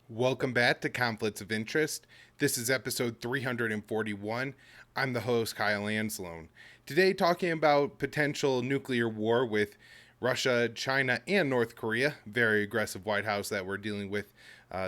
Welcome back to Conflicts of Interest. This is episode 341. I'm the host, Kyle Anzalone. Today, talking about potential nuclear war with Russia, China, and North Korea. Very aggressive White House that we're dealing with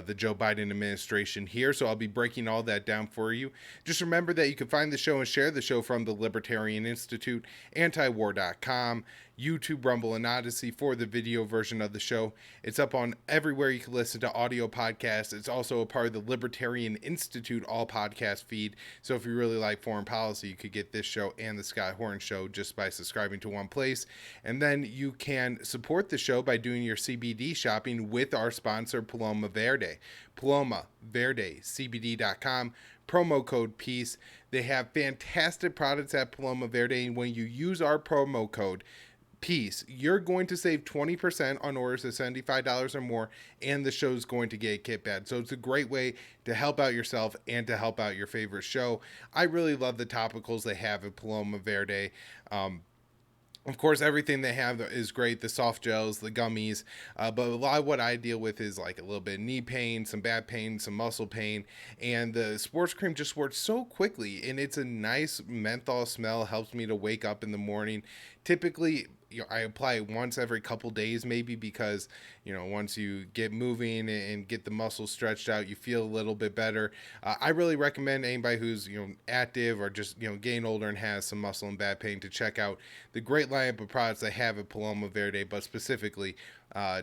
the Joe Biden administration here. So I'll be breaking all that down for you. Just remember that you can find the show and share the show from the Libertarian Institute, antiwar.com, YouTube, Rumble, and Odysee for the video version of the show. It's up on everywhere you can listen to audio podcasts. It's also a part of the Libertarian Institute all podcast feed. So if you really like foreign policy, you could get this show and the Scott Horn Show just by subscribing to one place. And then you can support the show by doing your CBD shopping with our sponsor, Paloma Verde. Paloma Verde, CBD.com. Promo code PEACE. They have fantastic products at Paloma Verde. And when you use our promo code PEACE, you're going to save 20% on orders of $75 or more, and the show's going to get kickback. So it's a great way to help out yourself and to help out your favorite show. I really love the topicals they have at Paloma Verde. Of course, everything they have is great, the soft gels, the gummies, but a lot of what I deal with is like a little bit of knee pain, some back pain, some muscle pain, and the sports cream just works so quickly, and it's a nice menthol smell, helps me to wake up in the morning. Typically, I apply it once every couple days maybe because, once you get moving and get the muscles stretched out, you feel a little bit better. I really recommend anybody who's, active or just, getting older and has some muscle and back pain to check out the great lineup of products they have at Paloma Verde, but specifically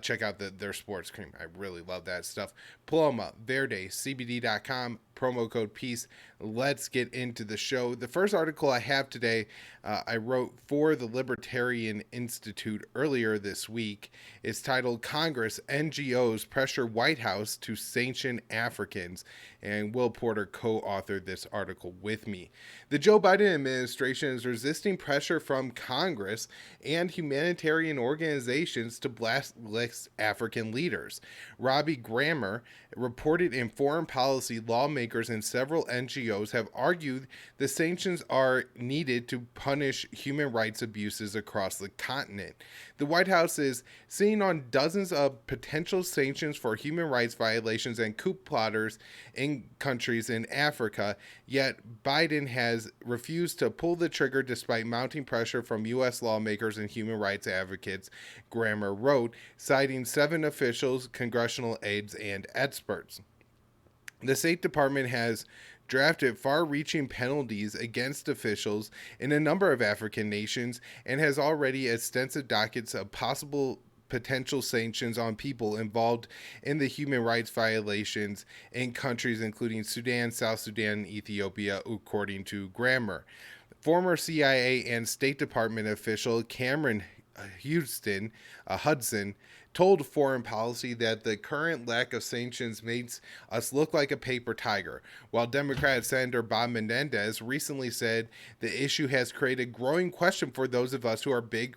check out their sports cream. I really love that stuff. Paloma Verde, CBD.com, promo code PEACE. Let's get into the show. The first article I have today, I wrote for the Libertarian Institute earlier this week. It's titled Congress NGOs Pressure White House to Sanction Africans, and Will Porter co-authored this article with me. The Joe Biden administration is resisting pressure from Congress and humanitarian organizations to blacklist African leaders. Robbie Grammer reported in Foreign Policy, lawmakers and several NGOs have argued the sanctions are needed to punish human rights abuses across the continent. The White House is sitting on dozens of potential sanctions for human rights violations and coup plotters in countries in Africa, yet Biden has refused to pull the trigger despite mounting pressure from U.S. lawmakers and human rights advocates, Grammer wrote, citing 7 officials, congressional aides, and experts. The State Department has drafted far-reaching penalties against officials in a number of African nations and has already extensive dockets of possible potential sanctions on people involved in the human rights violations in countries including Sudan, South Sudan, and Ethiopia, according to Grammer. Former CIA and State Department official Cameron Hudson told Foreign Policy that the current lack of sanctions makes us look like a paper tiger, while Democrat Senator Bob Menendez recently said the issue has created growing question for those of us who are big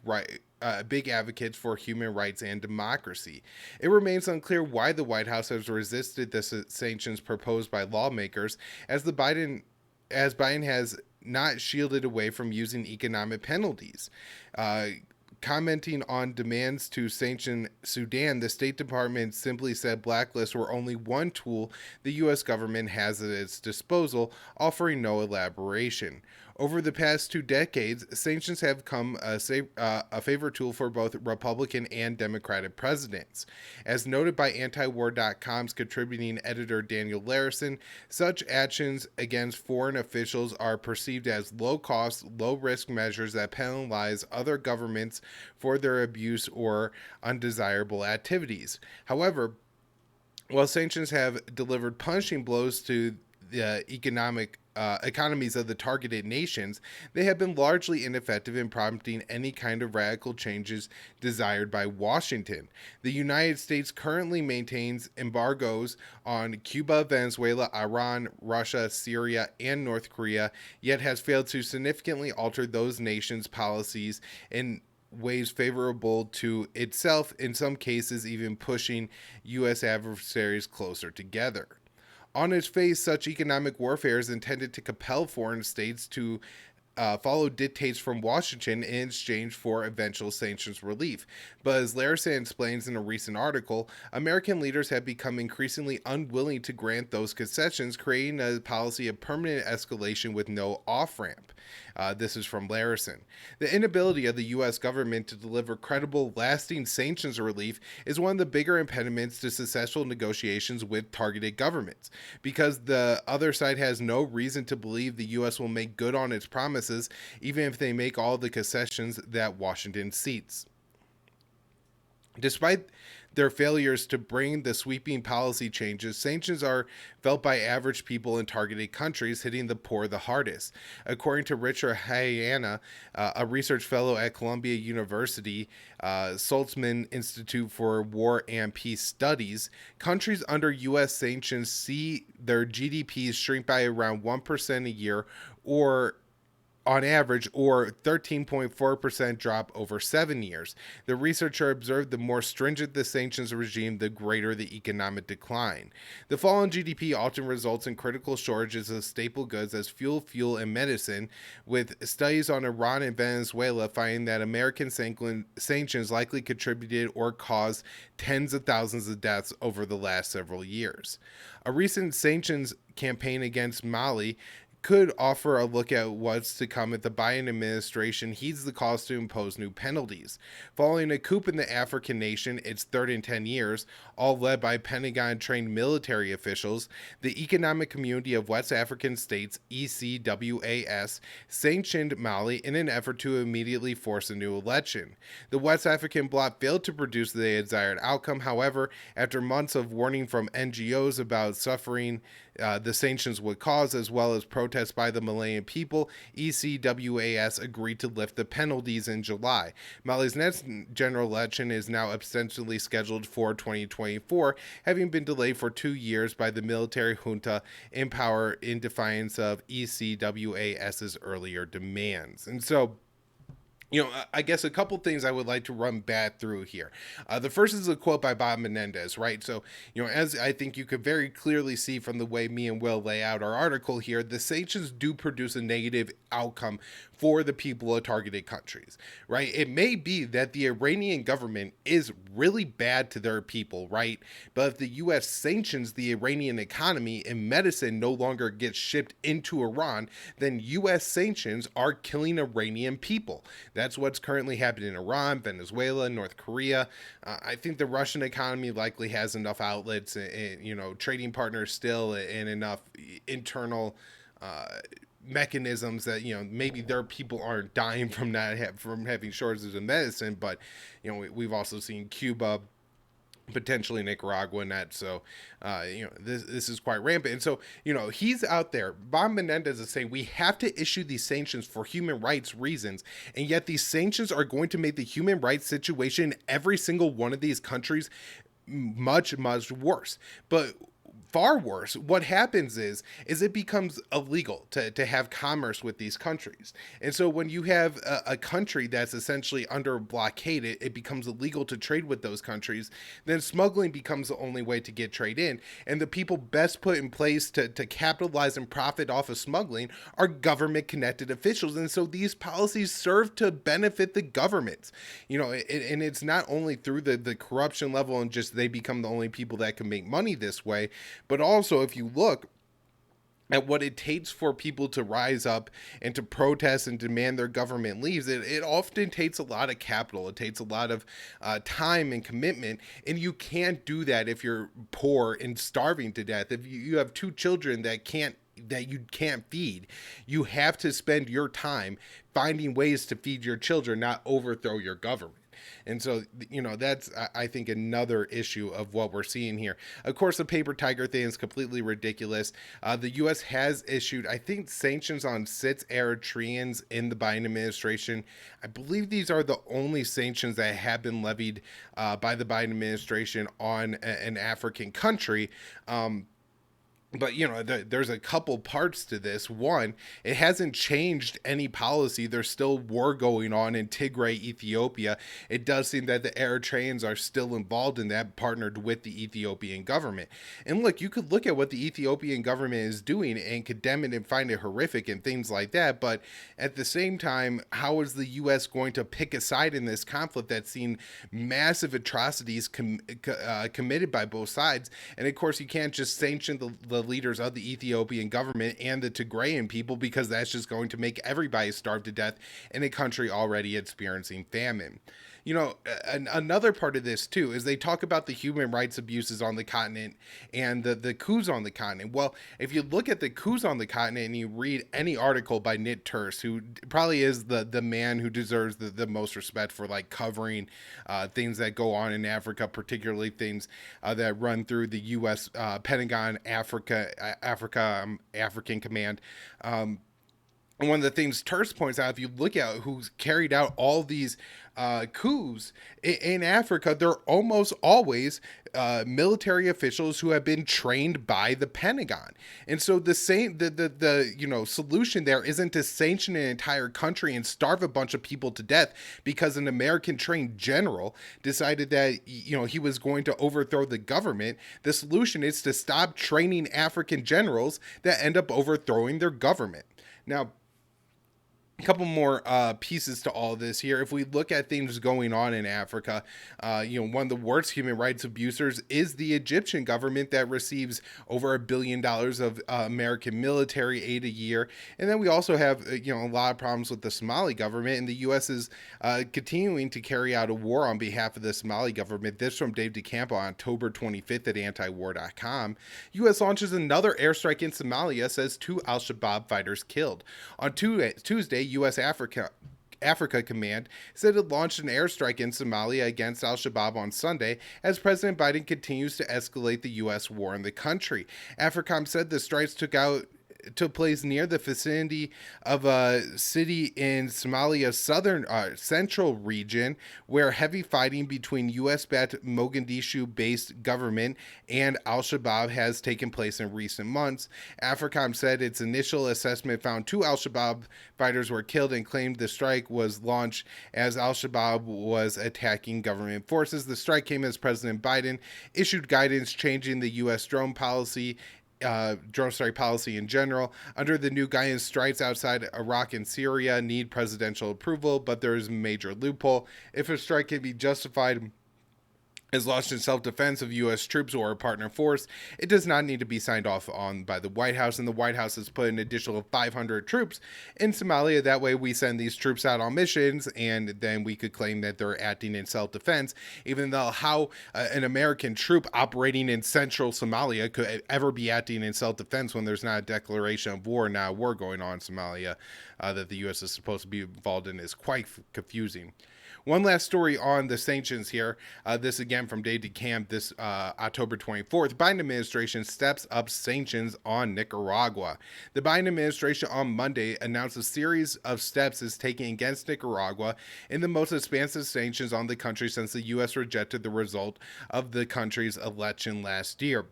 advocates for human rights and democracy. It remains unclear why the White House has resisted the sanctions proposed by lawmakers, as Biden has not shielded away from using economic penalties. Commenting on demands to sanction Sudan, the State Department simply said blacklists were only one tool the U.S. government has at its disposal, offering no elaboration. Over the past 2 decades, sanctions have become a favorite tool for both Republican and Democratic presidents. As noted by antiwar.com's contributing editor Daniel Larison, such actions against foreign officials are perceived as low-cost, low-risk measures that penalize other governments for their abuse or undesirable activities. However, while sanctions have delivered punishing blows to the economies of the targeted nations, they have been largely ineffective in prompting any kind of radical changes desired by Washington. The United States currently maintains embargoes on Cuba, Venezuela, Iran, Russia, Syria, and North Korea, yet has failed to significantly alter those nations' policies in ways favorable to itself, in some cases even pushing U.S. adversaries closer together. On its face, such economic warfare is intended to compel foreign states to follow dictates from Washington in exchange for eventual sanctions relief. But as Larison explains in a recent article, American leaders have become increasingly unwilling to grant those concessions, creating a policy of permanent escalation with no off-ramp. This is from Larison. The inability of the U.S. government to deliver credible, lasting sanctions relief is one of the bigger impediments to successful negotiations with targeted governments, because the other side has no reason to believe the U.S. will make good on its promises, even if they make all the concessions that Washington seeks. Despite their failures to bring the sweeping policy changes, sanctions are felt by average people in targeted countries, hitting the poor the hardest. According to Richard Hayana, a research fellow at Columbia University, Saltzman Institute for War and Peace Studies, countries under U.S. sanctions see their GDPs shrink by around 1% a year, or on average, or 13.4% drop over 7 years. The researcher observed the more stringent the sanctions regime, the greater the economic decline. The fall in GDP often results in critical shortages of staple goods as fuel, and medicine, with studies on Iran and Venezuela finding that American sanctions likely contributed or caused tens of thousands of deaths over the last several years. A recent sanctions campaign against Mali could offer a look at what's to come if the Biden administration heeds the calls to impose new penalties. Following a coup in the African nation, its third in 10 years, all led by Pentagon-trained military officials, the Economic Community of West African States, ECWAS, sanctioned Mali in an effort to immediately force a new election. The West African bloc failed to produce the desired outcome. However, after months of warning from NGOs about suffering the sanctions would cause, as well as protests by the Malian people, ECWAS agreed to lift the penalties in July. Mali's next general election is now ostensibly scheduled for 2024, having been delayed for 2 years by the military junta in power in defiance of ECWAS's earlier demands. And so, I guess a couple things I would like to run back through here. The first is a quote by Bob Menendez, right? So, as I think you could very clearly see from the way me and Will lay out our article here, the sanctions do produce a negative outcome for the people of targeted countries, right? It may be that the Iranian government is really bad to their people, right? But if the U.S. sanctions the Iranian economy and medicine no longer gets shipped into Iran, then U.S. sanctions are killing Iranian people. That's what's currently happening in Iran, Venezuela, North Korea. I think the Russian economy likely has enough outlets and, trading partners still, and enough internal mechanisms that maybe their people aren't dying from from having shortages of medicine. But we've also seen Cuba, potentially Nicaragua, and that. So, this is quite rampant. And so, he's out there. Bob Menendez is saying we have to issue these sanctions for human rights reasons, and yet these sanctions are going to make the human rights situation in every single one of these countries much, much worse. But far worse, what happens is it becomes illegal to have commerce with these countries. And so when you have a country that's essentially under blockade, it becomes illegal to trade with those countries, then smuggling becomes the only way to get trade in. And the people best put in place to capitalize and profit off of smuggling are government-connected officials. And so these policies serve to benefit the governments. And it's not only through the corruption level and just they become the only people that can make money this way, but also if you look at what it takes for people to rise up and to protest and demand their government leaves, it often takes a lot of capital. It takes a lot of time and commitment, and you can't do that if you're poor and starving to death. If you have 2 children that you can't feed, you have to spend your time finding ways to feed your children, not overthrow your government. And so, that's, I think, another issue of what we're seeing here. Of course, the paper tiger thing is completely ridiculous. The U.S. has issued, I think, sanctions on 6 Eritreans in the Biden administration. I believe these are the only sanctions that have been levied by the Biden administration on an African country. But there's a couple parts to this. One, it hasn't changed any policy. There's still war going on in Tigray, Ethiopia. It does seem that the Eritreans are still involved in that, partnered with the Ethiopian government. And look, you could look at what the Ethiopian government is doing and condemn it and find it horrific and things like that. But at the same time, how is the U.S. going to pick a side in this conflict that's seen massive atrocities committed by both sides? And of course, you can't just sanction the leaders of the Ethiopian government and the Tigrayan people, because that's just going to make everybody starve to death in a country already experiencing famine. Another part of this too is they talk about the human rights abuses on the continent and the coups on the continent. Well, if you look at the coups on the continent and you read any article by Nit Turse, who probably is the man who deserves the most respect for like covering things that go on in Africa, particularly things that run through the U.S. Pentagon African Command. And one of the things Turse points out, if you look at who's carried out all these coups in Africa, they're almost always military officials who have been trained by the Pentagon. And so the solution there isn't to sanction an entire country and starve a bunch of people to death because an American trained general decided that he was going to overthrow the government. The solution is to stop training African generals that end up overthrowing their government. Now, a couple more pieces to all this here. If we look at things going on in Africa, one of the worst human rights abusers is the Egyptian government that receives over $1 billion of American military aid a year. And then we also have, a lot of problems with the Somali government, and the U.S. is continuing to carry out a war on behalf of the Somali government. This from Dave DeCampo on October 25th at antiwar.com. U.S. launches another airstrike in Somalia, says 2 al-Shabaab fighters killed. On Tuesday, U.S. Africa Command said it launched an airstrike in Somalia against al-Shabaab on Sunday as President Biden continues to escalate the U.S. war in the country. AFRICOM said the strikes took place near the vicinity of a city in Somalia's central region, where heavy fighting between U.S.-backed Mogadishu-based government and al-Shabaab has taken place in recent months. AFRICOM said its initial assessment found 2 al-Shabaab fighters were killed and claimed the strike was launched as al-Shabaab was attacking government forces. The strike came as President Biden issued guidance changing the U.S. drone strike policy in general. Under the new guidance, strikes outside Iraq and Syria need presidential approval, but there is a major loophole. If a strike can be justified is launched in self-defense of U.S. troops or a partner force, it does not need to be signed off on by the White House, and the White House has put an additional 500 troops in Somalia. That way we send these troops out on missions, and then we could claim that they're acting in self-defense, even though how an American troop operating in central Somalia could ever be acting in self-defense when there's not a declaration of war, now war going on in Somalia that the U.S. is supposed to be involved in, is quite confusing. One last story on the sanctions here. This again from Dave DeCamp, this October 24th. Biden administration steps up sanctions on Nicaragua. The Biden administration on Monday announced a series of steps is taking against Nicaragua in the most expansive sanctions on the country since the U.S. rejected the result of the country's election last year.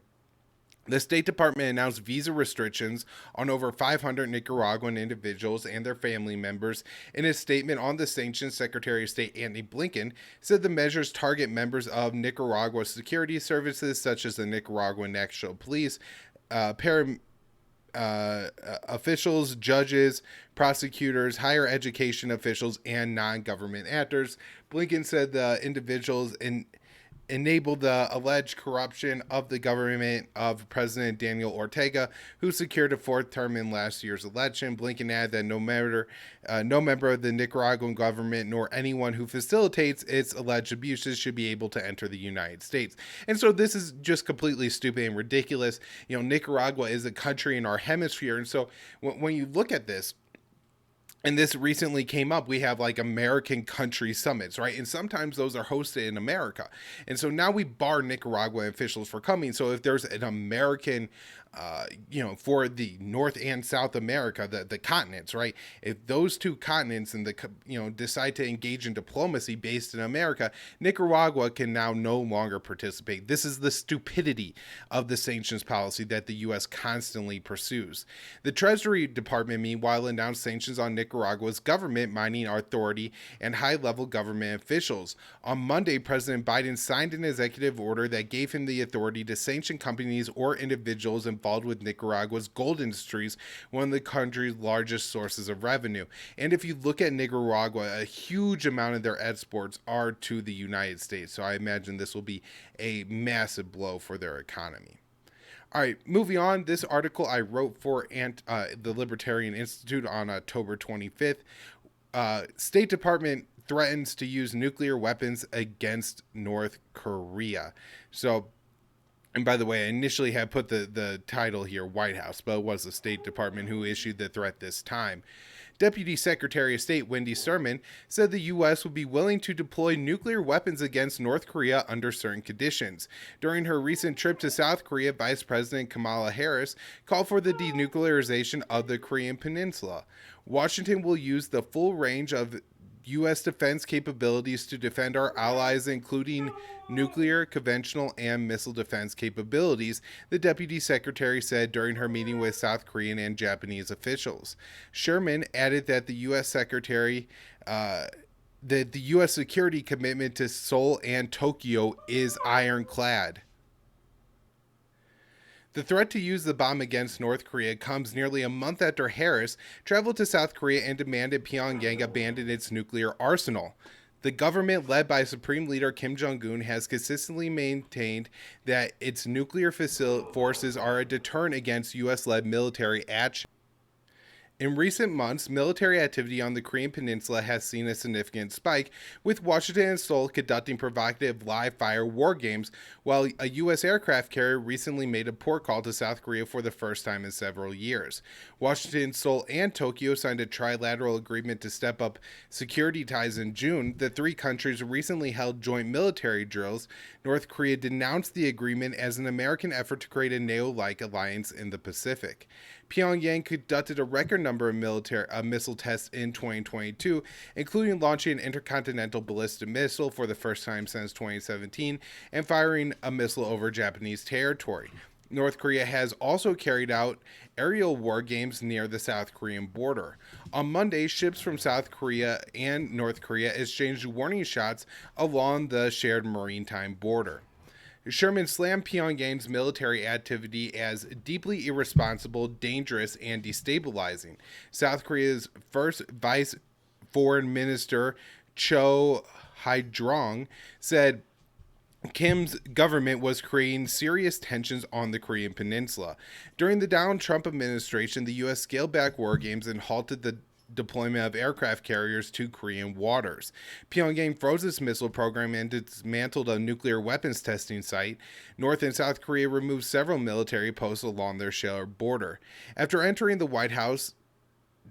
The State Department announced visa restrictions on over 500 Nicaraguan individuals and their family members. In a statement on the sanctions, Secretary of State Antony Blinken said the measures target members of Nicaragua's security services, such as the Nicaraguan National Police, officials, judges, prosecutors, higher education officials, and non-government actors. Blinken said the individuals enabled the alleged corruption of the government of President Daniel Ortega, who secured a 4th term in last year's election. Blinken added that no member of the Nicaraguan government nor anyone who facilitates its alleged abuses should be able to enter the United States. And so this is just completely stupid and ridiculous. Nicaragua is a country in our hemisphere. And so when you look at this, and this recently came up. We have like American country summits, right? And sometimes those are hosted in America. And so now we bar Nicaraguan officials for coming. So if there's an American, for the North and South America, the continents, right? If those two continents and decide to engage in diplomacy based in America, Nicaragua can now no longer participate. This is the stupidity of the sanctions policy that the U.S. constantly pursues. The Treasury Department, meanwhile, announced sanctions on Nicaragua's government, mining authority, and high-level government officials. On Monday, President Biden signed an executive order that gave him the authority to sanction companies or individuals involved with Nicaragua's gold industries, one of the country's largest sources of revenue. And if you look at Nicaragua, a huge amount of their exports are to the United States. So I imagine this will be a massive blow for their economy. All right, moving on. This article I wrote for the Libertarian Institute on October 25th. State Department threatens to use nuclear weapons against North Korea. So, and by the way, I initially had put the title here, White House, but it was the State Department who issued the threat this time. Deputy Secretary of State Wendy Sherman said the U.S. would be willing to deploy nuclear weapons against North Korea under certain conditions. During her recent trip to South Korea, Vice President Kamala Harris called for the denuclearization of the Korean Peninsula. Washington will use the full range of U.S. defense capabilities to defend our allies, including nuclear, conventional, and missile defense capabilities, the Deputy Secretary said during her meeting with South Korean and Japanese officials. Sherman added that the U.S. Secretary that the U.S. security commitment to Seoul and Tokyo is ironclad. The threat to use the bomb against North Korea comes nearly a month after Harris traveled to South Korea and demanded Pyongyang abandon its nuclear arsenal. The government, led by Supreme Leader Kim Jong-un, has consistently maintained that its nuclear forces are a deterrent against U.S.-led military action. In recent months, military activity on the Korean Peninsula has seen a significant spike, with Washington and Seoul conducting provocative live-fire war games, while a U.S. aircraft carrier recently made a port call to South Korea for the first time in several years. Washington, Seoul, and Tokyo signed a trilateral agreement to step up security ties in June. The three countries recently held joint military drills. North Korea denounced the agreement as an American effort to create a NATO-like alliance in the Pacific. Pyongyang conducted a record number of missile tests in 2022, including launching an intercontinental ballistic missile for the first time since 2017 and firing a missile over Japanese territory. North Korea has also carried out aerial war games near the South Korean border. On Monday, ships from South Korea and North Korea exchanged warning shots along the shared maritime border. Sherman slammed Pyongyang's military activity as deeply irresponsible, dangerous, and destabilizing. South Korea's first vice foreign minister, Cho Hae-jong, said Kim's government was creating serious tensions on the Korean Peninsula. During the Donald Trump administration, the U.S. scaled back war games and halted the deployment of aircraft carriers to Korean waters. Pyongyang froze its missile program and dismantled a nuclear weapons testing site. North and South Korea removed several military posts along their shared border. After entering the White House,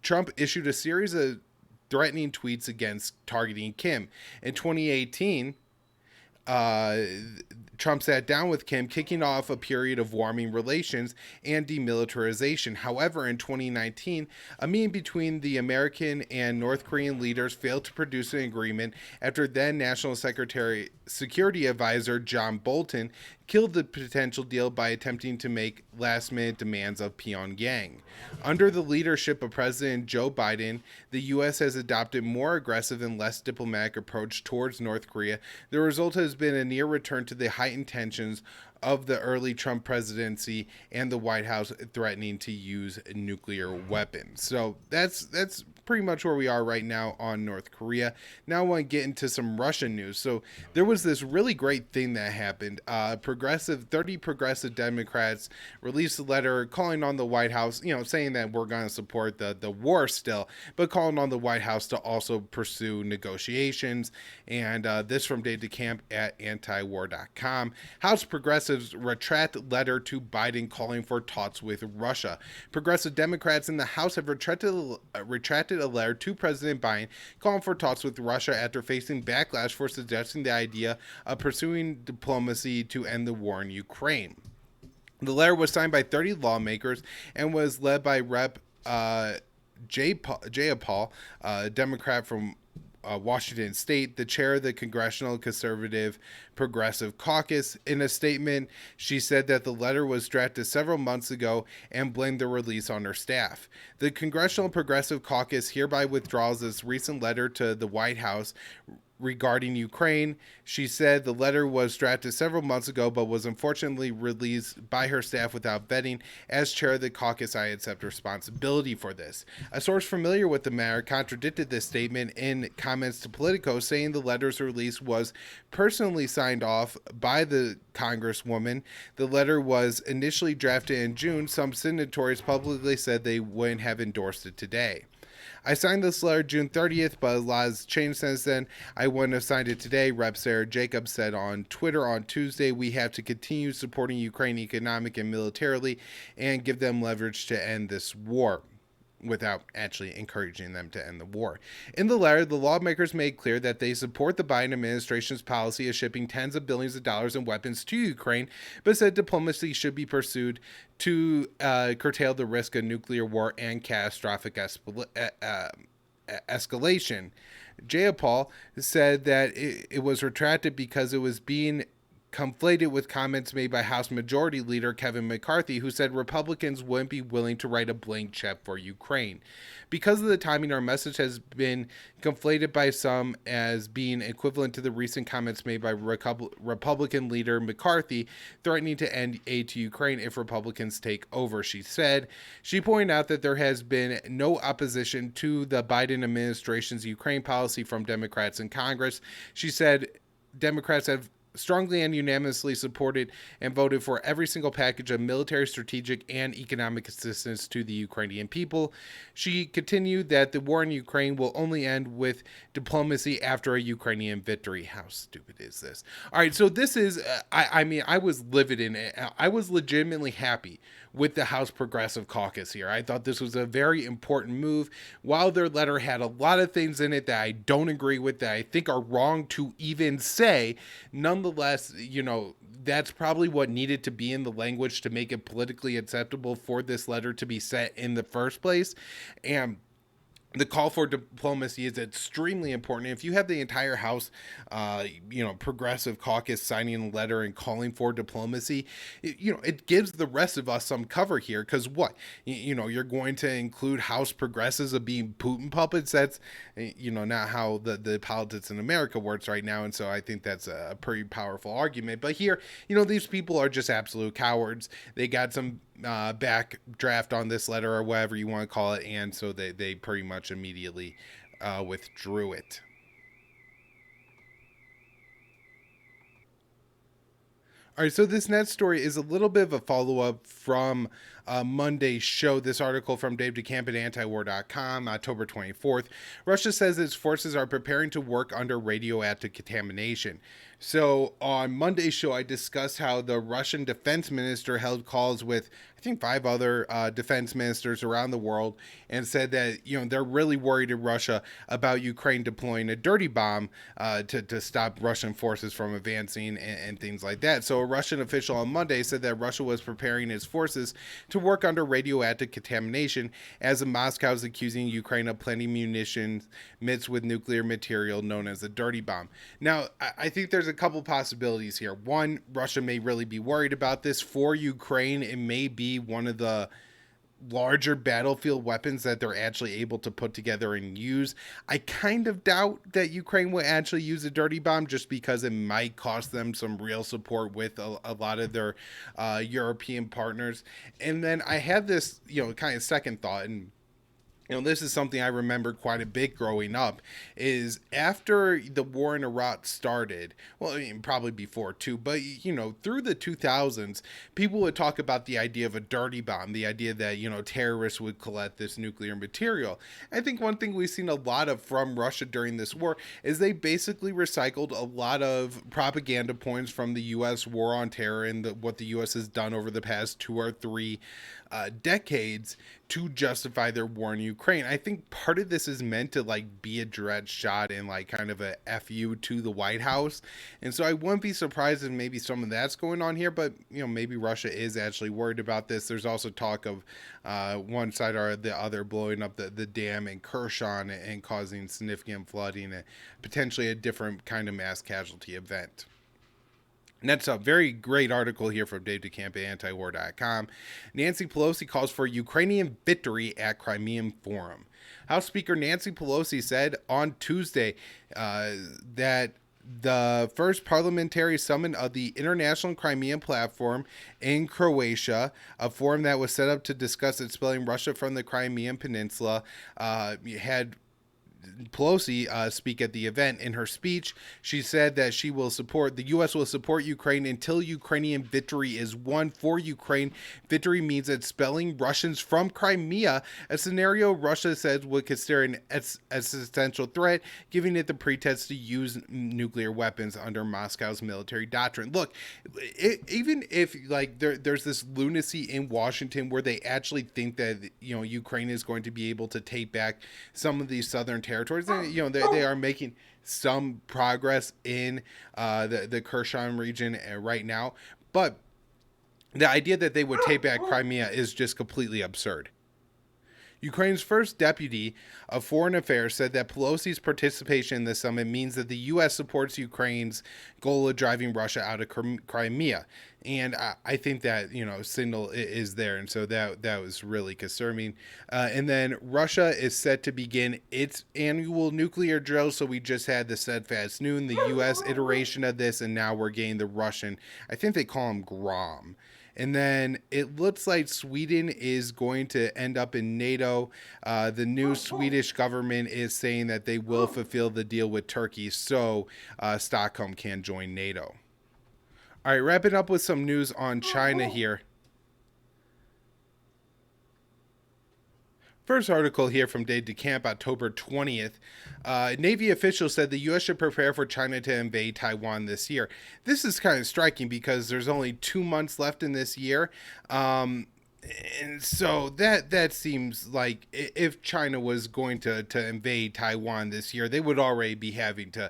Trump issued a series of threatening tweets against targeting Kim. In 2018, Trump sat down with Kim, kicking off a period of warming relations and demilitarization. However, in 2019, a meeting between the American and North Korean leaders failed to produce an agreement after then National Security Advisor John Bolton killed the potential deal by attempting to make last-minute demands of Pyongyang. Under the leadership of President Joe Biden, the U.S. has adopted a more aggressive and less diplomatic approach towards North Korea. The result has been a near return to the heightened tensions of the early Trump presidency and the White House threatening to use nuclear weapons. So that's pretty much where we are right now on North Korea. Now I want to get into some Russian news. So there was this really great thing that happened. 30 progressive Democrats released a letter calling on the White House, saying that we're going to support the war still, but calling on the White House to also pursue negotiations. And this from Dave DeCamp at antiwar.com. House progressives retract letter to Biden calling for talks with Russia. Progressive Democrats in the House have retracted drafted a letter to President Biden calling for talks with Russia after facing backlash for suggesting the idea of pursuing diplomacy to end the war in Ukraine. The letter was signed by 30 lawmakers and was led by Rep. Jayapal, a Democrat from Washington State, the chair of the Congressional Conservative Progressive Caucus. In a statement, she said that the letter was drafted several months ago and blamed the release on her staff. The Congressional Progressive Caucus hereby withdraws this recent letter to the White House regarding Ukraine. She said the letter was drafted several months ago but was unfortunately released by her staff without vetting. As chair of the caucus, I accept responsibility for this. A source familiar with the matter contradicted this statement in comments to Politico, saying the letter's release was personally signed off by the Congresswoman. The letter was initially drafted in June. Some signatories publicly said they wouldn't have endorsed it today. I signed this letter June 30th, but a lot has changed since then. I wouldn't have signed it today, Rep. Sarah Jacobs said on Twitter on Tuesday. We have to continue supporting Ukraine economic and militarily and give them leverage to end this war, without actually encouraging them to end the war. In the letter, the lawmakers made clear that they support the Biden administration's policy of shipping tens of billions of dollars in weapons to Ukraine, but said diplomacy should be pursued to curtail the risk of nuclear war and catastrophic escalation. Jayapal said that it was retracted because it was being conflated with comments made by House Majority Leader Kevin McCarthy, who said Republicans wouldn't be willing to write a blank check for Ukraine. Because of the timing, our message has been conflated by some as being equivalent to the recent comments made by Republican leader McCarthy threatening to end aid to Ukraine if Republicans take over, she said. She pointed out that there has been no opposition to the Biden administration's Ukraine policy from Democrats in Congress. She said Democrats have strongly and unanimously supported and voted for every single package of military, strategic, and economic assistance to the Ukrainian people. She continued that the war in Ukraine will only end with diplomacy after a Ukrainian victory. How stupid is this? All right, so this is, I was livid in it. I was legitimately happy with the House Progressive Caucus here. I thought this was a very important move. While their letter had a lot of things in it that I don't agree with, that I think are wrong to even say, nonetheless, that's probably what needed to be in the language to make it politically acceptable for this letter to be set in the first place. And the call for diplomacy is extremely important. If you have the entire House, Progressive Caucus signing a letter and calling for diplomacy, it gives the rest of us some cover here. Because you're going to include House Progressives of being Putin puppets. That's, not how the politics in America works right now. And so I think that's a pretty powerful argument. But here, these people are just absolute cowards. They got some back draft on this letter or whatever you want to call it, and so they pretty much immediately withdrew it. All right, so this next story is a little bit of a follow-up from Monday's show. This article from Dave DeCamp at antiwar.com, October 24th. Russia says its forces are preparing to work under radioactive contamination. So on Monday's show, I discussed how the Russian defense minister held calls with, I think, 5 other defense ministers around the world and said that, they're really worried in Russia about Ukraine deploying a dirty bomb to stop Russian forces from advancing and things like that. So a Russian official on Monday said that Russia was preparing its forces to work under radioactive contamination as Moscow is accusing Ukraine of planting munitions mixed with nuclear material known as a dirty bomb. Now, I think there's a couple possibilities here. One, Russia may really be worried about this. For Ukraine, it may be one of the larger battlefield weapons that they're actually able to put together and use. I kind of doubt that Ukraine will actually use a dirty bomb just because it might cost them some real support with a lot of their European partners. And then I had this, kind of second thought, and this is something I remember quite a bit growing up, is after the war in Iraq started, well, probably before too, but, through the 2000s, people would talk about the idea of a dirty bomb, the idea that, terrorists would collect this nuclear material. I think one thing we've seen a lot of from Russia during this war is they basically recycled a lot of propaganda points from the U.S. war on terror and what the U.S. has done over the past 2 or 3 decades to justify their war in Ukraine. I think part of this is meant to like be a direct shot and like kind of a fu to the White House, and so I wouldn't be surprised if maybe some of that's going on here. But maybe Russia is actually worried about this. There's also talk of one side or the other blowing up the dam in Kherson and causing significant flooding and potentially a different kind of mass casualty event. And that's a very great article here from Dave DeCamp at antiwar.com. Nancy Pelosi calls for Ukrainian victory at Crimean Forum. House Speaker Nancy Pelosi said on Tuesday that the first parliamentary summit of the International Crimean Platform in Croatia, a forum that was set up to discuss expelling Russia from the Crimean Peninsula, had Pelosi speak at the event. In her speech, she said that the U.S. will support Ukraine until Ukrainian victory is won. For Ukraine, victory means expelling Russians from Crimea, a scenario Russia says would consider an existential threat, giving it the pretext to use nuclear weapons under Moscow's military doctrine. Look, even if like there's this lunacy in Washington where they actually think that Ukraine is going to be able to take back some of these southern territories, they are making some progress in the Kherson region right now, but the idea that they would take back Crimea is just completely absurd. Ukraine's first deputy of foreign affairs said that Pelosi's participation in the summit means that the U.S. supports Ukraine's goal of driving Russia out of Crimea. And I think that, signal is there. And so that was really concerning. And then Russia is set to begin its annual nuclear drill. So we just had the Steadfast Noon, the U.S. iteration of this, and now we're getting the Russian. I think they call him Grom. And then it looks like Sweden is going to end up in NATO. The new Swedish government is saying that they will fulfill the deal with Turkey, so Stockholm can join NATO. All right, wrapping up with some news on China here. First article here from Dave DeCamp, October 20th. Navy officials said the U.S. should prepare for China to invade Taiwan this year. This is kind of striking because there's only 2 months left in this year. And so that seems like if China was going to invade Taiwan this year, they would already be having to,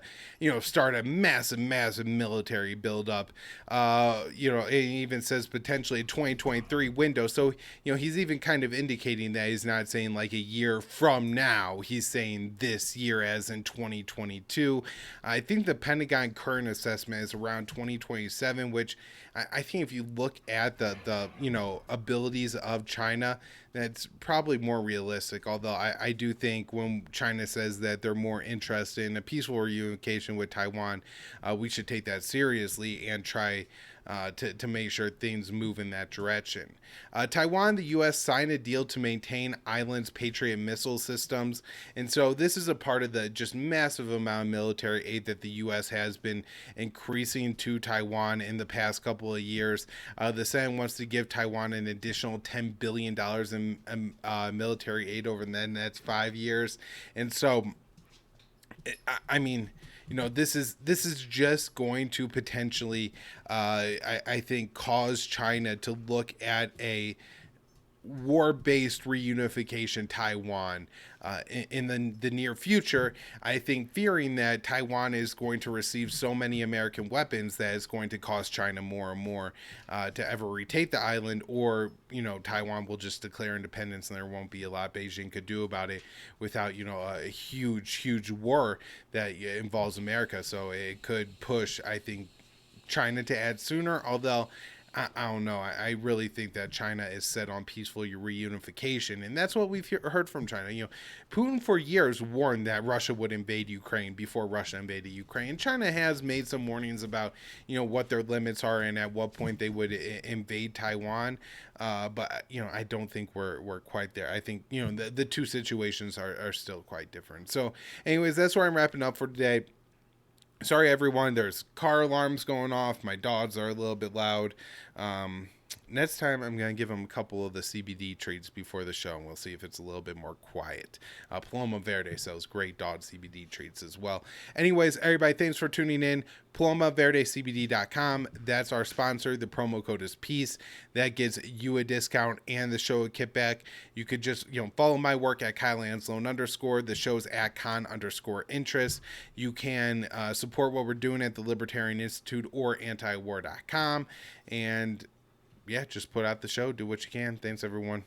start a massive military buildup. It even says potentially a 2023 window. So, he's even kind of indicating that he's not saying like a year from now. He's saying this year as in 2022. I think the Pentagon current assessment is around 2027, which I think if you look at the abilities of China, that's probably more realistic. Although I do think when China says that they're more interested in a peaceful reunification with Taiwan, we should take that seriously and try to make sure things move in that direction. Taiwan, the U.S. signed a deal to maintain island's Patriot missile systems. And so this is a part of the just massive amount of military aid that the U.S. has been increasing to Taiwan in the past couple of years. The Senate wants to give Taiwan an additional $10 billion in military aid over the next 5 years. And so, I mean, this is just going to potentially, I think, cause China to look at a war-based reunification Taiwan in the near future. I think fearing that Taiwan is going to receive so many American weapons that it's going to cause China more and more to ever retake the island, or Taiwan will just declare independence and there won't be a lot Beijing could do about it without a huge war that involves America. So it could push, I think, China to add sooner, although I don't know. I really think that China is set on peaceful reunification, and that's what we've heard from China. Putin for years warned that Russia would invade Ukraine before Russia invaded Ukraine. China has made some warnings about, what their limits are and at what point they would invade Taiwan. But I don't think we're quite there. I think the two situations are still quite different. So, anyways, that's where I'm wrapping up for today. Sorry, everyone. There's car alarms going off. My dogs are a little bit loud. Next time, I'm going to give them a couple of the CBD treats before the show, and we'll see if it's a little bit more quiet. Paloma Verde sells great dog CBD treats as well. Anyways, everybody, thanks for tuning in. PalomaVerdeCBD.com. That's our sponsor. The promo code is PEACE. That gets you a discount and the show a kickback. You could just, follow my work at Kyle Anzalone_. The show's at con_interest. You can support what we're doing at the Libertarian Institute or antiwar.com. And yeah, just put out the show. Do what you can. Thanks, everyone.